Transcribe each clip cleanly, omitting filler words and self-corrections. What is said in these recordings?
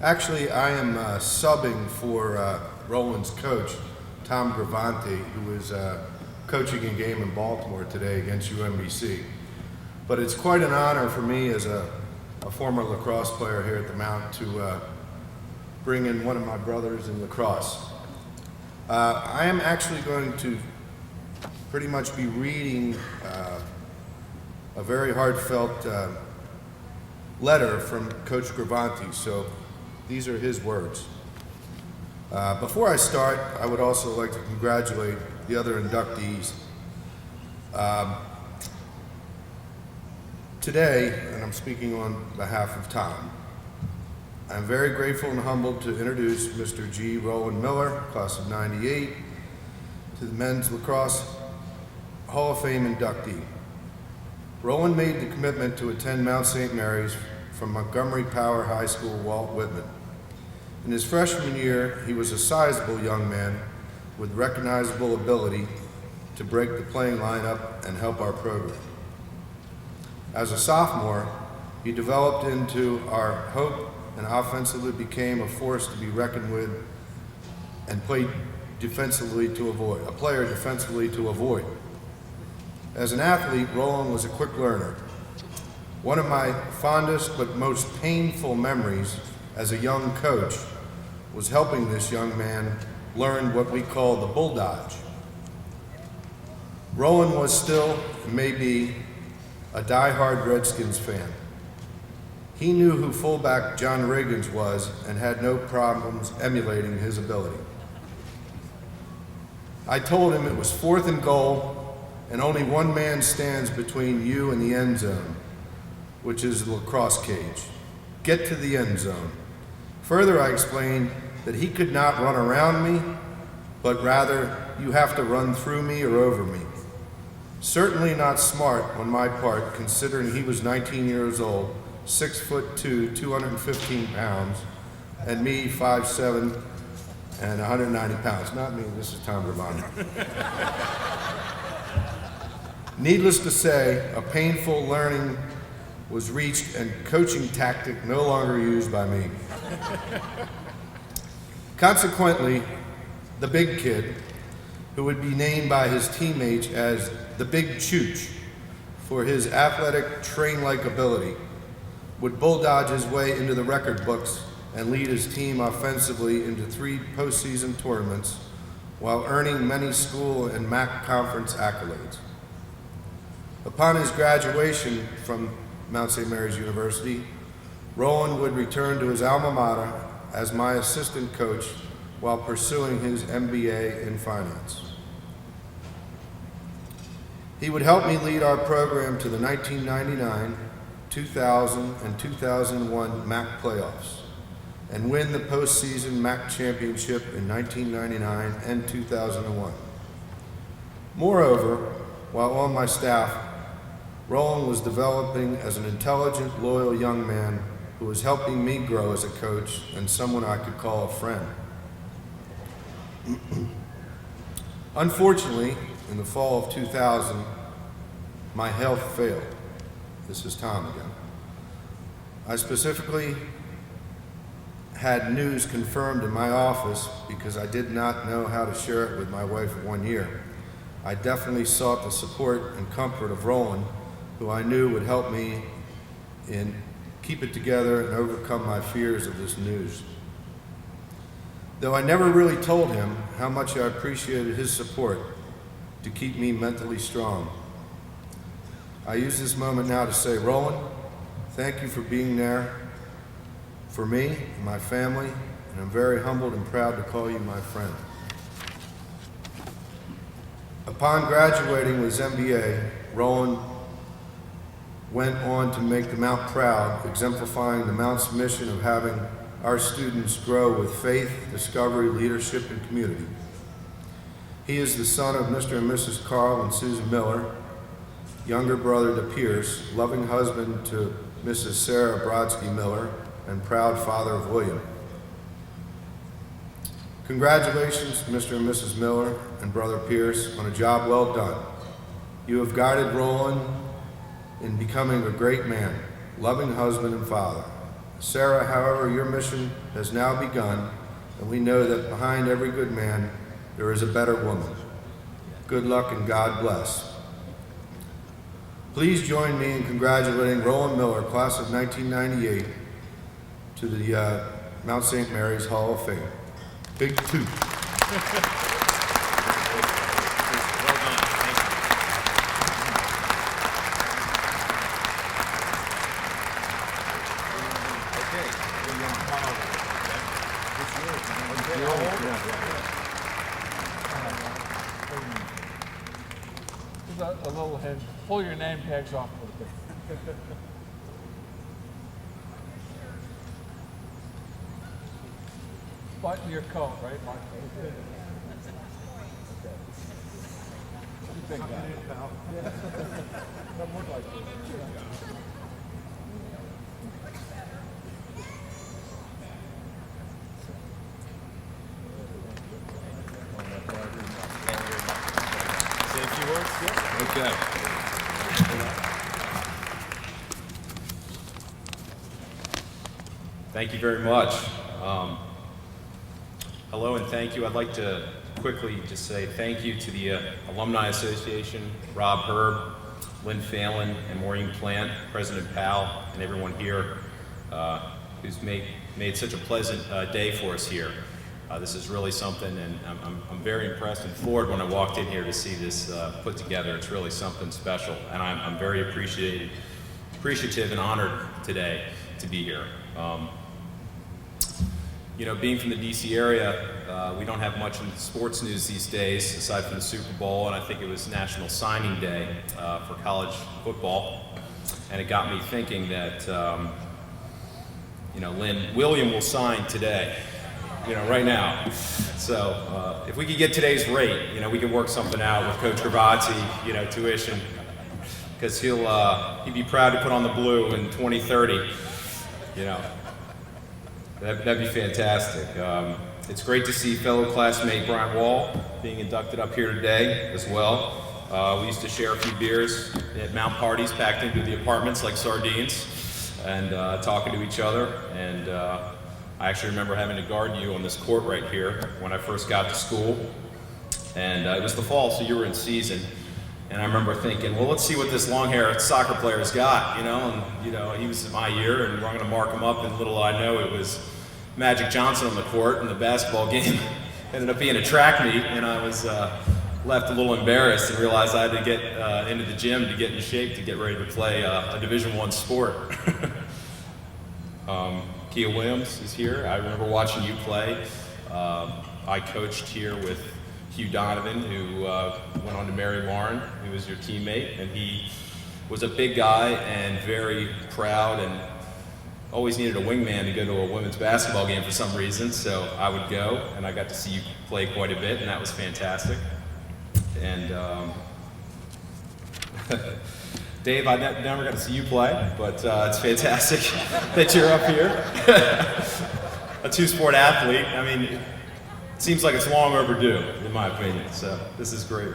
Actually, I am subbing for Roland's coach, Tom Gravante, who is coaching a game in Baltimore today against UMBC. But it's quite an honor for me as a former lacrosse player here at the Mount to bring in one of my brothers in lacrosse. I am actually going to pretty much be reading a very heartfelt letter from Coach Gravante. So these are his words. Before I start, I would also like to congratulate the other inductees. Today, and I'm speaking on behalf of Tom, I'm very grateful and humbled to introduce Mr. G. Roland Miller, class of '98, to the Men's Lacrosse Hall of Fame inductee. Roland made the commitment to attend Mount St. Mary's from Montgomery Power High School, Walt Whitman. In his freshman year, he was a sizable young man with recognizable ability to break the playing lineup and help our program. As a sophomore, he developed into our hope and offensively became a force to be reckoned with and a player defensively to avoid. As an athlete, Roland was a quick learner. One of my fondest but most painful memories as a young coach was helping this young man learn what we call the bull dodge. Roland was still, and may be, a die-hard Redskins fan. He knew who fullback John Riggins was and had no problems emulating his ability. I told him it was 4th and goal and only one man stands between you and the end zone, which is the lacrosse cage. Get to the end zone. Further, I explained that he could not run around me, but rather you have to run through me or over me. Certainly not smart on my part, considering he was 19 years old, 6'2", 215 pounds, and me 5'7", and 190 pounds. Not me, this is Tom Gravante. Needless to say, a painful learning was reached and coaching tactic no longer used by me. Consequently, the big kid, who would be named by his teammates as the Big Chooch for his athletic, train-like ability, would bull-dodge his way into the record books and lead his team offensively into 3 postseason tournaments while earning many school and MAC conference accolades. Upon his graduation from Mount St. Mary's University, Roland would return to his alma mater as my assistant coach while pursuing his MBA in finance. He would help me lead our program to the 1999, 2000, and 2001 MAC playoffs and win the postseason MAC championship in 1999 and 2001. Moreover, while on my staff, Roland was developing as an intelligent, loyal young man who was helping me grow as a coach and someone I could call a friend. Unfortunately, in the fall of 2000, my health failed. This is Tom again. I specifically had news confirmed in my office because I did not know how to share it with my wife of 1 year. I definitely sought the support and comfort of Roland, who I knew would help me in keep it together and overcome my fears of this news. Though I never really told him how much I appreciated his support to keep me mentally strong. I use this moment now to say, Roland, thank you for being there for me and my family, and I'm very humbled and proud to call you my friend. Upon graduating with his MBA, Roland went on to make the Mount proud, exemplifying the Mount's mission of having our students grow with faith, discovery, leadership, and community. He is the son of Mr. and Mrs. Carl and Susan Miller, younger brother to Pierce, loving husband to Mrs. Sarah Brodsky Miller, and proud father of William. Congratulations, Mr. and Mrs. Miller and brother Pierce, on a job well done. You have guided Roland in becoming a great man, loving husband and father. Sarah, however, your mission has now begun, and we know that behind every good man, there is a better woman. Good luck and God bless. Please join me in congratulating Roland Miller, class of 1998, to the Mount St. Mary's Hall of Fame. Big toot. A little head. Pull your name tags off a little bit. Button your coat, right, Mark? Okay. You big guy. Don't look like it. Say a few words? Yeah. Okay. Thank you very much. Hello and thank you. I'd like to quickly just say thank you to the Alumni Association, Rob Herb, Lynn Phelan, and Maureen Plant, President Powell, and everyone here who's made such a pleasant day for us here. This is really something, and I'm very impressed and floored when I walked in here to see this put together. It's really something special, and I'm very appreciative and honored today to be here. You know, being from the DC area, we don't have much in sports news these days, aside from the Super Bowl, and I think it was National Signing Day for college football, and it got me thinking that, you know, William will sign today. You know, right now. So if we could get today's rate, you know, we could work something out with Coach Gravazzi, you know, tuition, because he'd be proud to put on the blue in 2030. You know, that'd be fantastic. It's great to see fellow classmate Brian Wall being inducted up here today as well. We used to share a few beers at Mount parties packed into the apartments like sardines and talking to each other. And I actually remember having to guard you on this court right here when I first got to school. And it was the fall, so you were in season. And I remember thinking, well, let's see what this long-haired soccer player's got, you know? And, you know, he was in my year, and we're going to mark him up. And little I know, it was Magic Johnson on the court in the basketball game. Ended up being a track meet, and I was left a little embarrassed and realized I had to get into the gym to get in shape to get ready to play a Division I sport. Kia Williams is here. I remember watching you play. I coached here with Hugh Donovan, who went on to marry Lauren, who was your teammate, and he was a big guy and very proud and always needed a wingman to go to a women's basketball game for some reason, so I would go, and I got to see you play quite a bit, and that was fantastic. And Dave, I never got to see you play, but it's fantastic that you're up here. A two-sport athlete. I mean, it seems like it's long overdue, in my opinion, so this is great.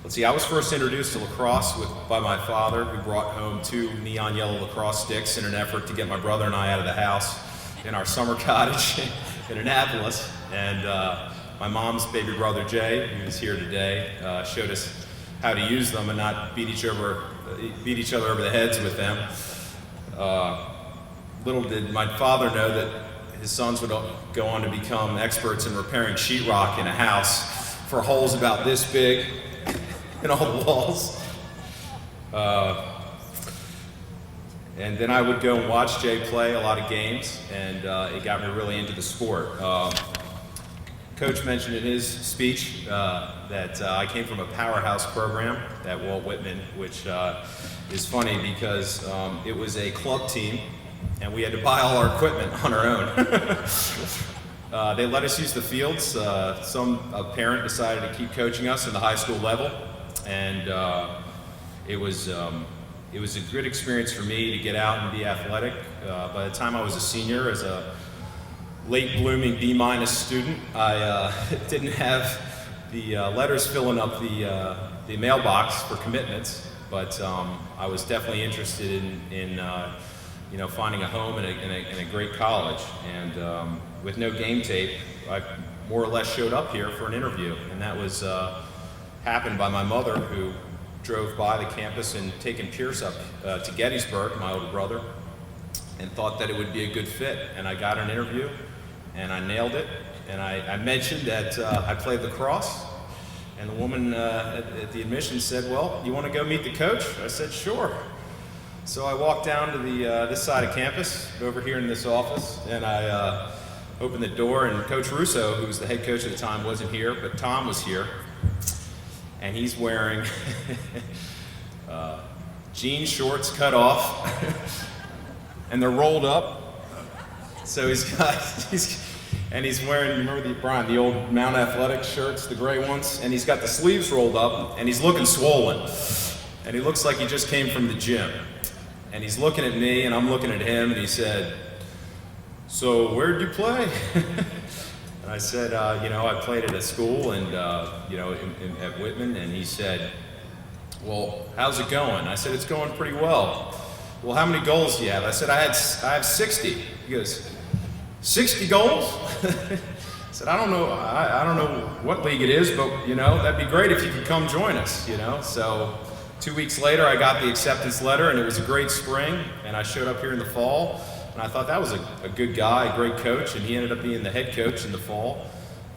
Let's see, I was first introduced to lacrosse by my father, who brought home 2 neon yellow lacrosse sticks in an effort to get my brother and I out of the house in our summer cottage in Annapolis. And my mom's baby brother, Jay, who's here today, showed us how to use them and not beat each other over the heads with them. Little did my father know that his sons would go on to become experts in repairing sheetrock in a house for holes about this big in all the walls. And then I would go and watch Jay play a lot of games, and it got me really into the sport. Coach mentioned in his speech that I came from a powerhouse program at Walt Whitman, which is funny because it was a club team and we had to buy all our equipment on our own. They let us use the fields. A parent decided to keep coaching us in the high school level, and it was a good experience for me to get out and be athletic. By the time I was a senior, as a late blooming B- student, I didn't have the letters filling up the mailbox for commitments, but I was definitely interested in finding a home in a great college. And with no game tape, I more or less showed up here for an interview, and that was happened by my mother, who drove by the campus and taken Pierce up to Gettysburg, my older brother, and thought that it would be a good fit. And I got an interview, and I nailed it. And I mentioned that I played lacrosse, and the woman at the admissions said, "Well, you want to go meet the coach?" I said, "Sure." So I walked down to this side of campus, over here in this office, and I opened the door, and Coach Russo, who was the head coach at the time, wasn't here, but Tom was here, and he's wearing jean shorts cut off, and they're rolled up. So he's wearing, remember Brian, the old Mount Athletic shirts, the gray ones, and he's got the sleeves rolled up, and he's looking swollen, and he looks like he just came from the gym. And he's looking at me, and I'm looking at him, and he said, "So where'd you play?" And I said, I played at a school, and at Whitman. And he said, "Well, how's it going?" I said, "It's going pretty well." "Well, how many goals do you have?" I said, I have 60. He goes, 60 goals? I said, "I don't know. I don't know what league it is, but that'd be great if you could come join us." So 2 weeks later, I got the acceptance letter, and it was a great spring. And I showed up here in the fall, and I thought that was a good guy, a great coach, and he ended up being the head coach in the fall.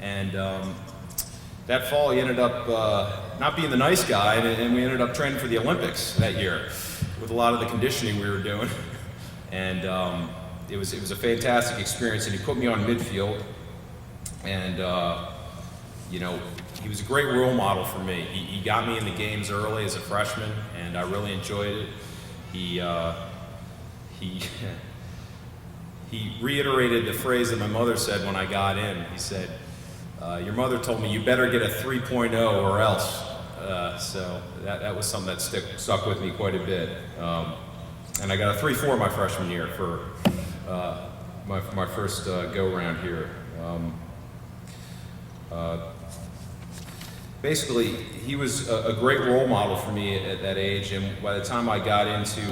And that fall, he ended up not being the nice guy, and we ended up training for the Olympics that year with a lot of the conditioning we were doing. And it was a fantastic experience, and he put me on midfield, and he was a great role model for me. He got me in the games early as a freshman, and I really enjoyed it. He reiterated the phrase that my mother said when I got in. He said, "Your mother told me you better get a 3.0 or else." So that was something that stuck with me quite a bit. And I got a 3.4 my freshman year for my first go-round here. Basically, he was a great role model for me at that age, and by the time I got into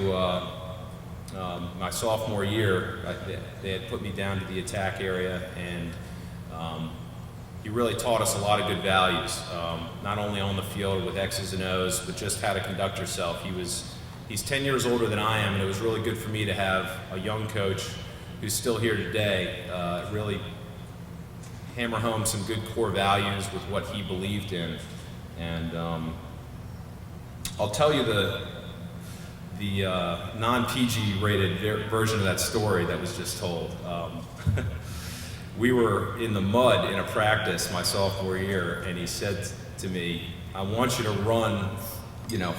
my sophomore year, they had put me down to the attack area, and he really taught us a lot of good values, not only on the field with X's and O's, but just how to conduct yourself. He's 10 years older than I am, and it was really good for me to have a young coach who's still here today really hammer home some good core values with what he believed in. And I'll tell you the non-PG rated version of that story that was just told. We were in the mud in a practice my sophomore year, and he said to me, "I want you to run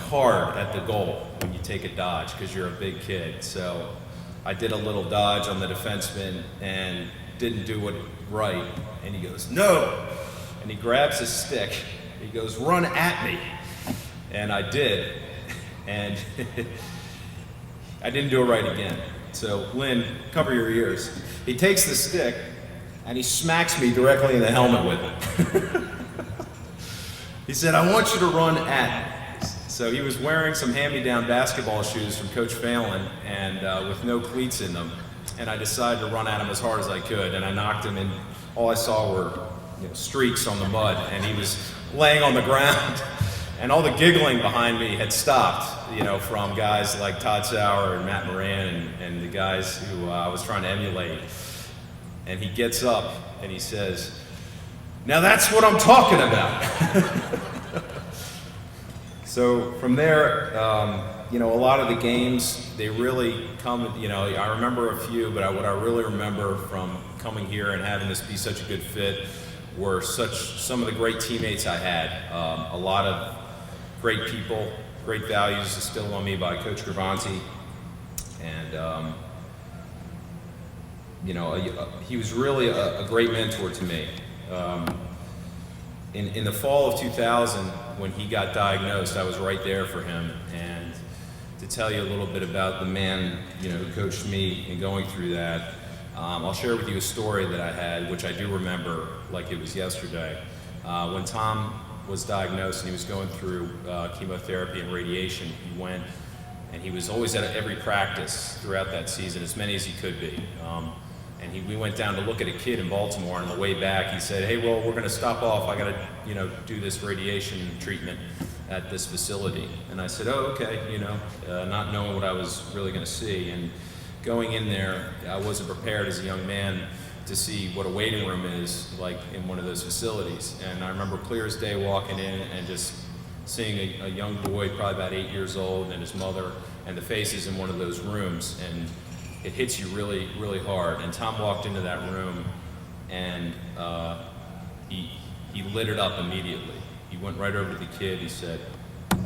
hard at the goal when you take a dodge, because you're a big kid." So I did a little dodge on the defenseman and didn't do it right, and he goes, "No," and he grabs his stick, he goes, "Run at me," and I did, and I didn't do it right again. So Lynn, cover your ears. He takes the stick and he smacks me directly in the helmet with it. He said, "I want you to run at me." So he was wearing some hand-me-down basketball shoes from Coach Phelan, and with no cleats in them. And I decided to run at him as hard as I could, and I knocked him, and all I saw were streaks on the mud, and he was laying on the ground, and all the giggling behind me had stopped, from guys like Todd Sauer and Matt Moran and the guys who I was trying to emulate. And he gets up and he says, "Now that's what I'm talking about." So from there, a lot of the games, they really come, I remember a few, but what I really remember from coming here and having this be such a good fit were some of the great teammates I had. A lot of great people, great values instilled on me by Coach Gravanti. And, he was really a great mentor to me. In the fall of 2000, when he got diagnosed, I was right there for him. And to tell you a little bit about the man, who coached me in going through that, I'll share with you a story that I had, which I do remember like it was yesterday. When Tom was diagnosed and he was going through chemotherapy and radiation, he went and he was always at every practice throughout that season, as many as he could be. We went down to look at a kid in Baltimore, and on the way back, he said, "Hey, well, we're going to stop off. I got to, do this radiation treatment at this facility." And I said, "Oh, okay," not knowing what I was really going to see. And going in there, I wasn't prepared as a young man to see what a waiting room is like in one of those facilities. And I remember clear as day walking in and just seeing a young boy, probably about 8 years old, and his mother, and the faces in one of those rooms. And it hits you really, really hard. And Tom walked into that room, and he lit it up immediately. He went right over to the kid. He said,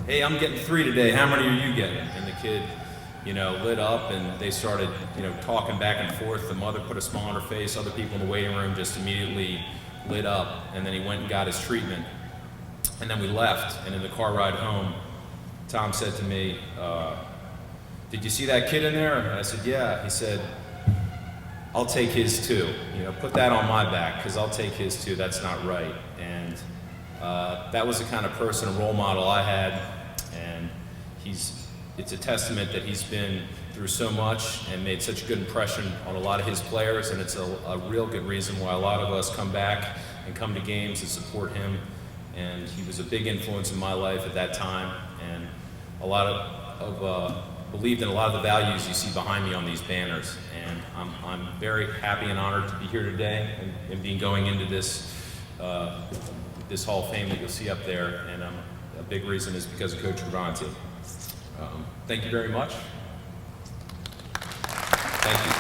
"Hey, I'm getting 3 today. How many are you getting?" And the kid, lit up, and they started, talking back and forth. The mother put a smile on her face. Other people in the waiting room just immediately lit up. And then he went and got his treatment. And then we left. And in the car ride home, Tom said to me, "Did you see that kid in there?" And I said, "Yeah." He said, "I'll take his too. Put that on my back, because I'll take his too. That's not right." And that was the kind of person, a role model I had. And it's a testament that he's been through so much and made such a good impression on a lot of his players. And it's a real good reason why a lot of us come back and come to games and support him. And he was a big influence in my life at that time. And a lot of believed in a lot of the values you see behind me on these banners. And I'm very happy and honored to be here today and being going into this this Hall of Fame that you'll see up there. And a big reason is because of Coach Roland. Thank you very much. Thank you.